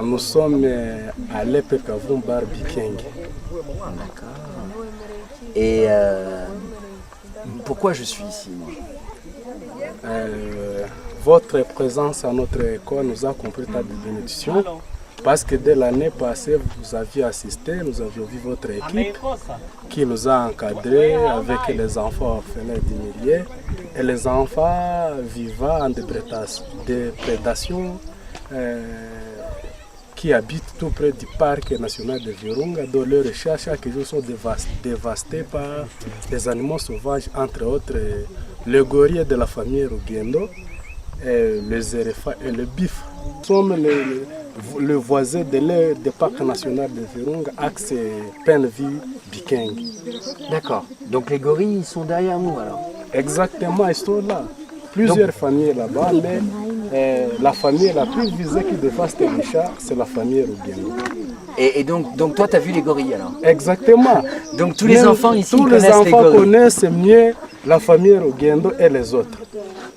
Nous sommes à l'Epekavoum Barbikeng. D'accord. Et pourquoi je suis ici moi? Votre présence à notre école nous a compris ta bénédiction. Parce que dès l'année passée, vous aviez assisté, nous avions vu votre équipe qui nous a encadrés avec les enfants orphelins d'Imilie et les enfants vivant en déprédation qui habitent tout près du parc national de Virunga, dont leurs recherches chaque jour sont dévastées par les animaux sauvages, entre autres le gorille de la famille Rugendo, les éléphants et le bif. Nous sommes le voisin du parc national de Virunga, axe Penvi-Bikeng. D'accord. Donc les gorilles ils sont derrière nous alors? Exactement, ils sont là. Plusieurs familles là-bas, mais la famille la plus visée qui dévaste les chats, c'est la famille Rugendo. Et donc toi tu as vu les gorilles alors? Exactement. Donc tous les enfants ici tous connaissent les enfants les gorilles. connaissent mieux la famille Rugendo et les autres.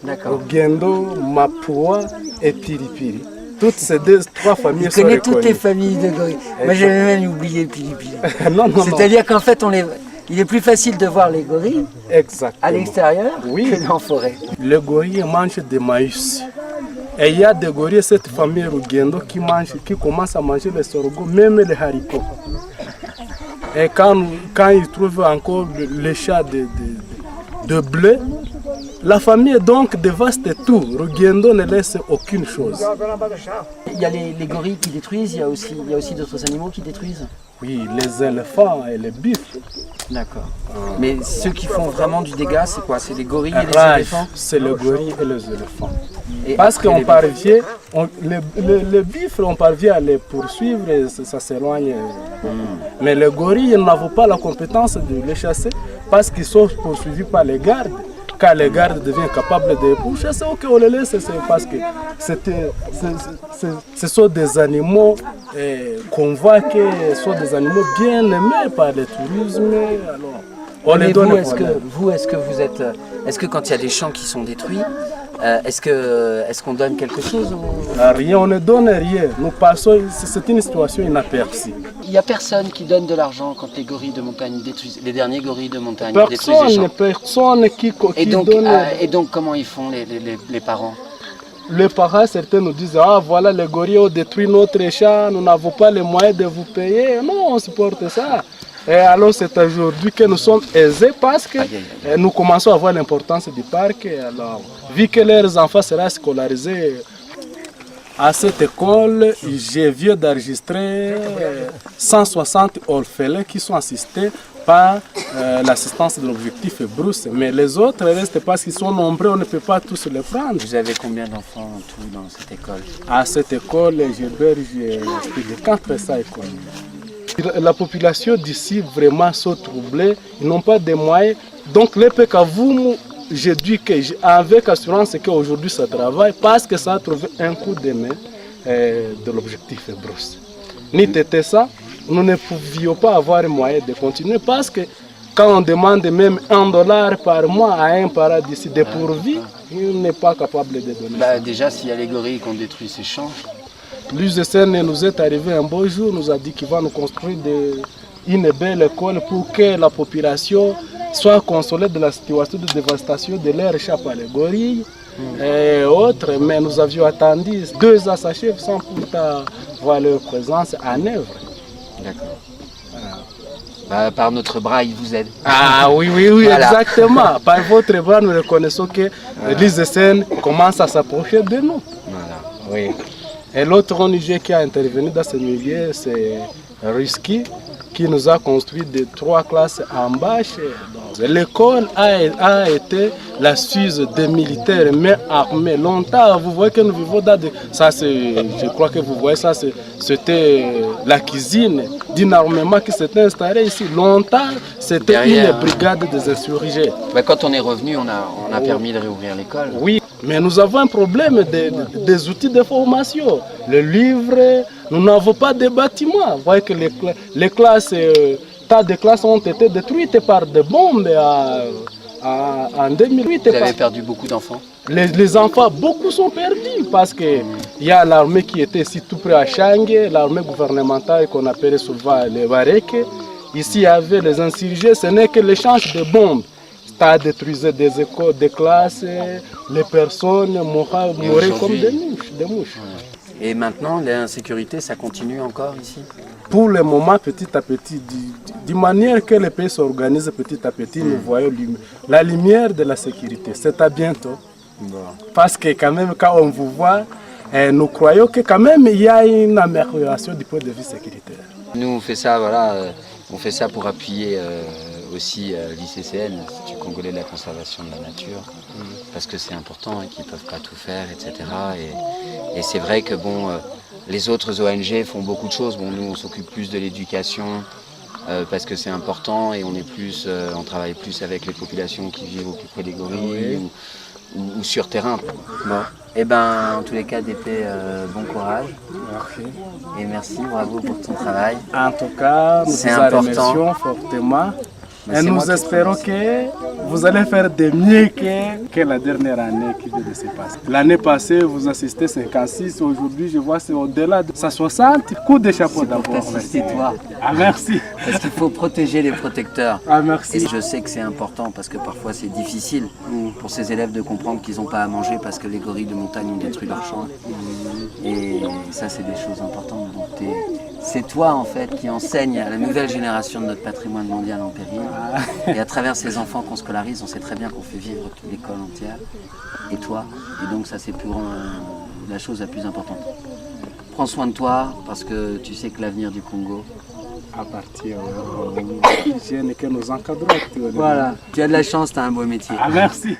D'accord. Rugendo, Mapua et Piripiri. Toutes ces trois familles Je sont connais toutes les reconnues. familles de gorilles. Moi j'avais même oublié Pili-Pili. Non, non, non. C'est-à-dire qu'en fait il est plus facile de voir les gorilles Exactement. à l'extérieur Oui. que en forêt. Les gorilles mangent des maïs. Et il y a des gorilles, cette famille Rugendo, qui commence à manger les sorgho, même les haricots. Et quand ils trouvent encore les chats de blé, la famille donc dévaste tout. Rugendo ne laisse aucune chose. Il y a les gorilles qui détruisent, il y a aussi d'autres animaux qui détruisent. Oui, les éléphants et les bifs. D'accord. Mais ceux qui font vraiment du dégât, c'est quoi? C'est les gorilles et les Rage, éléphants? c'est les gorilles et les éléphants. Et Parce après, qu'on les parvient, les bifs, on parvient à les poursuivre et ça s'éloigne. Mais les gorilles, nous n'avons pas la compétence de les chasser parce qu'ils sont poursuivis par les gardes. Quand les gardes deviennent capables de les pourchasser, ok, on les laisse, c'est parce que ce sont des animaux convoqués, ce sont des animaux bien aimés par le tourisme. Alors, on les donne. Est-ce que quand il y a des champs qui sont détruits, est-ce qu'on donne quelque chose Rien, on ne donne rien. Nous passons, c'est une situation inaperçue. Il n'y a personne qui donne de l'argent quand les gorilles de montagne détruisent, les derniers gorilles de montagne détruisent les champs. Personne qui donne. Et donc comment ils font les parents? Les parents, certains nous disent, ah voilà, les gorilles ont détruit notre champ, nous n'avons pas les moyens de vous payer. Non, on supporte ça. Et alors c'est aujourd'hui que nous sommes aisés parce que nous commençons à voir l'importance du parc. Alors, vu que leurs enfants seront scolarisés à cette école, j'ai viens d'enregistrer 160 orphelins qui sont assistés par l'assistance de l'objectif Bruce. Mais les autres restent parce qu'ils sont nombreux, on ne peut pas tous les prendre. Vous avez combien d'enfants en tout dans cette école? À cette école, j'héberge plus de 400 écoles. La population d'ici vraiment sont troublés, ils n'ont pas de moyens. Donc les Pekavoum, je dis avec assurance qu'aujourd'hui ça travaille parce que ça a trouvé un coup de main de l'objectif Bruce. Ni c'était ça, nous ne pouvions pas avoir moyen de continuer parce que quand on demande même $1 par mois à un parent d'ici dépourvu, il n'est pas capable de donner. Déjà s'il y a les gorilles qui ont détruit ces champs. L'USN nous est arrivé un beau jour, nous a dit qu'il va nous construire une belle école pour que la population soit consolée de la situation de dévastation de l'air chats par les gorilles et autres. Mais nous avions attendu 2 ans s'achèvent sans pourtant voir leur présence en œuvre. D'accord. Par notre bras, ils vous aident. Ah oui, voilà. Exactement. Par votre bras, nous reconnaissons que l'USN commence à s'approcher de nous. Voilà. Oui. Et l'autre ONG qui a intervenu dans ce milieu, c'est Risky, qui nous a construit 3 classes en bâche. L'école a été la Suisse des militaires, mais armés longtemps. Vous voyez que nous vivons dans ça, je crois que vous voyez ça, c'était la cuisine d'un armement qui s'était installé ici. Longtemps, c'était une brigade des insurgés. Quand on est revenu, on a permis de réouvrir l'école. Oui, mais nous avons un problème des outils de formation. Les livres, nous n'avons pas de bâtiments. Vous voyez que les classes, tas de classes ont été détruites par des bombes en 2008. Vous avez perdu beaucoup d'enfants? Les enfants, beaucoup sont perdus parce que Il y a l'armée qui était ici tout près à Changue, l'armée gouvernementale qu'on appelait souvent les Varek. Ici, il y avait les insurgés, ce n'est que l'échange de bombes. Ça détruisait des écoles, des classes, les personnes mouraient comme des mouches. Et maintenant, l'insécurité, ça continue encore ici? Pour le moment, petit à petit, d'une manière que les pays s'organisent petit à petit, nous voyons la lumière de la sécurité. C'est à bientôt. Bon. Parce que quand même, quand on vous voit, nous croyons que quand même il y a une amélioration du point de vue sécuritaire. Nous, on fait ça, voilà, on fait ça pour appuyer aussi l'ICCN, l'Institut congolais de la conservation de la nature, parce que c'est important et qu'ils ne peuvent pas tout faire, etc. Et c'est vrai que bon, les autres ONG font beaucoup de choses. Bon, nous, on s'occupe plus de l'éducation parce que c'est important et on travaille plus avec les populations qui vivent au plus près des gorilles ou sur terrain. Bon. Eh ben, en tous les cas, DP, bon courage. Merci. Et merci, bravo pour ton travail. En tout cas, nous vous remercions fortement. Et nous espérons que vous allez faire de mieux que la dernière année qui vient de se passer. L'année passée, vous assistez 56, aujourd'hui je vois c'est au-delà de 160. Coup de chapeau d'abord. C'est toi. Ah, merci. Parce qu'il faut protéger les protecteurs. Ah, merci. Et je sais que c'est important parce que parfois c'est difficile pour ces élèves de comprendre qu'ils n'ont pas à manger parce que les gorilles de montagne ont détruit leur champ. Et ça, c'est des choses importantes. Donc c'est toi en fait qui enseigne à la nouvelle génération de notre patrimoine mondial en péril. Et à travers ces enfants qu'on scolarise, on sait très bien qu'on fait vivre l'école entière. Et toi. Et donc ça, c'est la chose la plus importante. Prends soin de toi parce que tu sais que l'avenir du Congo appartient aux jeunes que nous encadrons. Voilà. Tu as de la chance, tu as un beau métier. Ah, merci.